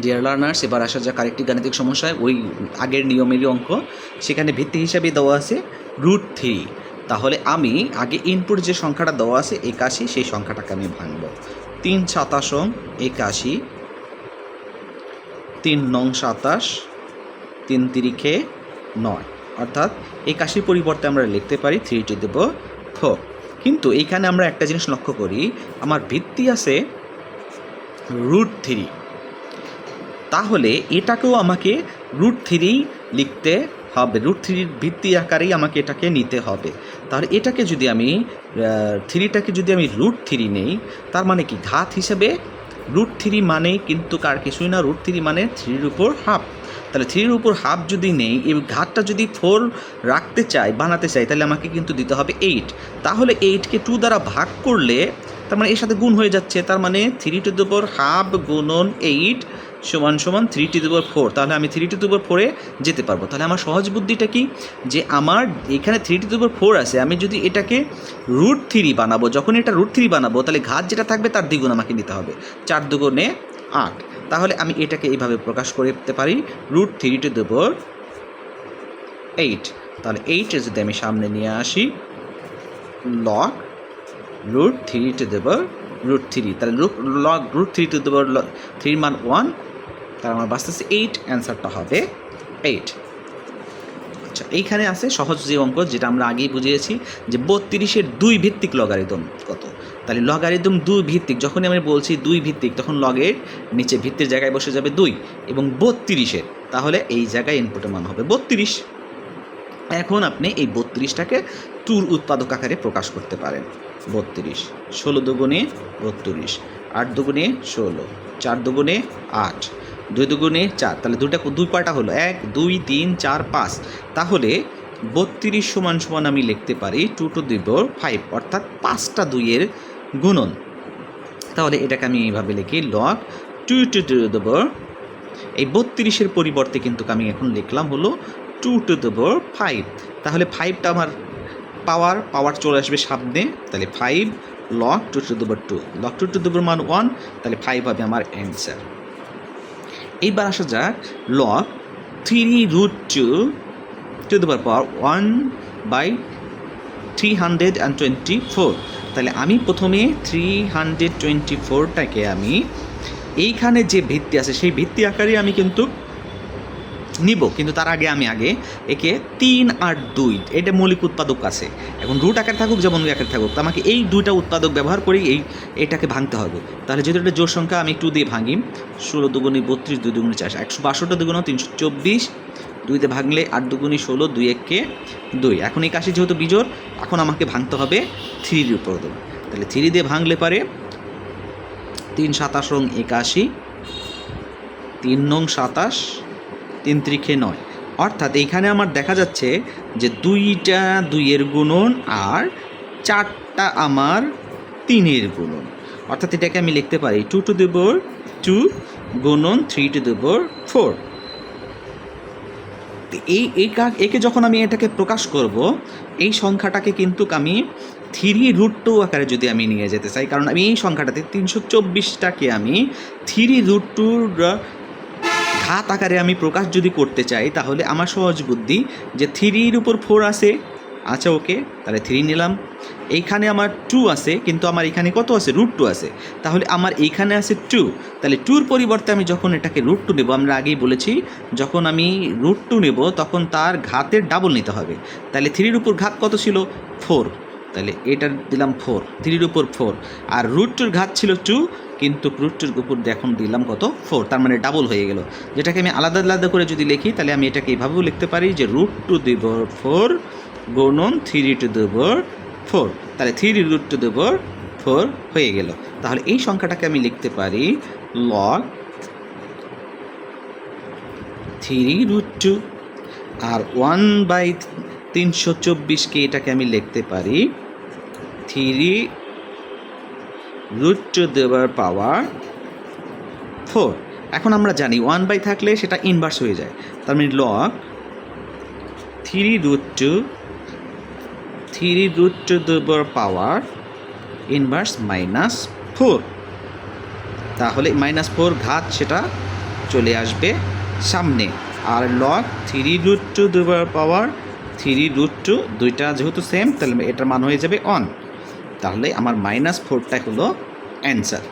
Dear learners, এবার আসা যাক আরেকটি গাণিতিক সমস্যায়, ওই আগের নিয়মেরই অঙ্ক। সেখানে ভিত্তি হিসাবে দেওয়া আছে √3। তাহলে আমি আগে ইনপুট যে সংখ্যাটা দেওয়া আছে 81, সেই সংখ্যাটাকে আমি ভাঙব। 3 × 87 = 81, 3 নং 27, 3 তিরিখে 9, অর্থাৎ 81 পরিবর্তে আমরা লিখতে পারি 3^4। কিন্তু এইখানে আমরা একটা জিনিস লক্ষ্য করি, আমার ভিত্তি আছে √3, তাহলে এটাকেও আমাকে √3 লিখতে হবে, √3 ভিত্তি আকারেই আমাকে এটাকে নিতে হবে। তাহলে এটাকে যদি আমি 3টাকে যদি আমি √3 নেই, তার মানে কি ঘাত হিসেবে √3 মানে কিন্তু কার কিছুই না, √3 মানে 3-এর উপর হাফ। তাহলে 3-এর উপর হাফ যদি নেই, এই ঘাতটা যদি 4 রাখতে চাই, বানাতে চাই, তাহলে আমাকে কিন্তু দিতে হবে 8। তাহলে 8কে 2 দ্বারা ভাগ করলে, তার মানে এর সাথে গুণ হয়ে যাচ্ছে, তার মানে 3^2 গুণন 8 = 3^4। তাহলে আমি 3^4-এ যেতে পারবো। তাহলে আমার সহজ বুদ্ধিটা কি, যে আমার এখানে 3^4 আছে, আমি যদি এটাকে √3 বানাবো, যখন এটা √3 বানাবো, তাহলে ঘাত যেটা থাকবে তার দ্বিগুণ আমাকে নিতে হবে, 4 দুগুণে 8। তাহলে আমি এটাকে এইভাবে প্রকাশ করতে পারি √3^8। তাহলে 8 যদি আমি সামনে নিয়ে আসি, log √3, তাহলে log √3 মান 1, তার আমার বাঁচতেছে 8, অ্যান্সারটা হবে 8। আচ্ছা, এইখানে আছে সহজ যে অঙ্ক, যেটা আমরা আগেই বুঝিয়েছি, যে 32-এর 2 ভিত্তিক লগারিদম কত। তাহলে লগারিদম 2 ভিত্তিক, যখনই আমি বলছি 2 ভিত্তিক, তখন লগের নিচে ভিত্তির জায়গায় বসে যাবে 2, এবং 32-এর, তাহলে এই জায়গায় ইনপুটের মান হবে 32। এখন আপনি এই 32টাকে 2-র উৎপাদক আকারে প্রকাশ করতে পারেন। 32, 16 দুগুণে 32, 8 দুগুণে 16, 4 দুগুণে 8, 2 দুগুণে 4, তাহলে দুই পার্টা হলো 1, 2, 3, 4, 5। তাহলে 32 সমান আমি লিখতে পারি 2^5, অর্থাৎ 5টা 2-এর গুণন। তাহলে এটাকে আমি এইভাবে লিখি, log 2^, এই 32-এর পরিবর্তে কিন্তু আমি এখন লিখলাম হলো 2^5। তাহলে 5টা আমার পাওয়ার চলে আসবে সামনে, তাহলে 5 log 2^2, log 2 মান 1, তাহলে 5 হবে আমার অ্যান্সার। এইবার আসা যাক log 3√2^1/324। তাহলে আমি প্রথমে 324টাকে আমি এইখানে যে ভিত্তি আছে সেই ভিত্তি আকারে আমি কিন্তু নিব, কিন্তু তার আগে আমি একে 3 আর 2, এটা মৌলিক উৎপাদক আছে। এখন রুট আকারে থাকুক যেমন ওই আকারে থাকুক, তো আমাকে এই 2টা উৎপাদক ব্যবহার করেই এটাকে ভাঙতে হবে। তাহলে যেহেতু এটা জোড় সংখ্যা, আমি 2 দিয়ে ভাঙি, 16 দুগুণে 32, 2 দুগুণে 4, 162 দুগুণে 324, 2 দিয়ে ভাঙলে 8 দুগুণে 16, 2 1-কে 2। এখন 81 যেহেতু বিজোড়, এখন আমাকে ভাঙতে হবে 3-র উপর। তাহলে 3 দিয়ে ভাঙলে পারে 3 × 27 = 81, 3 নং 27, 3 তিরিখে 9, অর্থাৎ এইখানে আমার দেখা যাচ্ছে যে 2টা 2-এর গুণন আর 4টা আমার 3-এর গুণন, অর্থাৎ এটাকে আমি লিখতে পারি 2^2 গুণন 3^4। একে যখন আমি এটাকে প্রকাশ করব, এই সংখ্যাটাকে কিন্তু আমি 3√2 আকারে যদি আমি নিয়ে যেতে চাই, কারণ আমি এই সংখ্যাটাতে 324টাকে আমি 3√2 ঘাত আকারে আমি প্রকাশ যদি করতে চাই, তাহলে আমার সহজ বুদ্ধি যে 3-র উপর 4 আছে, আচ্ছা ওকে, তাহলে 3 নিলাম। এইখানে আমার 2 আছে, কিন্তু আমার এখানে কত আছে, √2 আছে, তাহলে আমার এইখানে আছে 2, তাহলে 2-র পরিবর্তে আমি যখন এটাকে √2 নেব, আমরা আগেই বলেছি যখন আমি √2 নেব তখন তার ঘাতের ডাবল নিতে হবে। তাহলে 3-র উপর ঘাত কত ছিল, 4, তাহলে এটা দিলাম 4, 3-র উপর 4, আর √2-র ঘাত ছিল 2, কিন্তু √2-র উপর এখন দিলাম কত, 4, তার মানে ডাবল হয়ে গেল। যেটাকে আমি আলাদা আলাদা করে যদি লিখি, তাহলে আমি এটাকে এইভাবেও লিখতে পারি যে √2^4 গুণন 3^4, তাহলে 3√2^4 হয়ে গেল। তাহলে এই সংখ্যাটাকে আমি লিখতে পারি log 3√2, আর 1/324কে এটাকে আমি লিখতে পারি 3√2^4। এখন আমরা জানি 1 থাকলে সেটা ইনভার্স হয়ে যায়, তার মানে log 3√2 ইনভার্স -4। তাহলে -4 ঘাত সেটা চলে আসবে সামনে। আর লগ 3√2 দুইবার পাওয়ার 3√2 দুইটা যেহেতু সেম, তাহলে এটার মান হয়ে যাবে 1। তাহলে আমার -4টা হলো অ্যান্সার।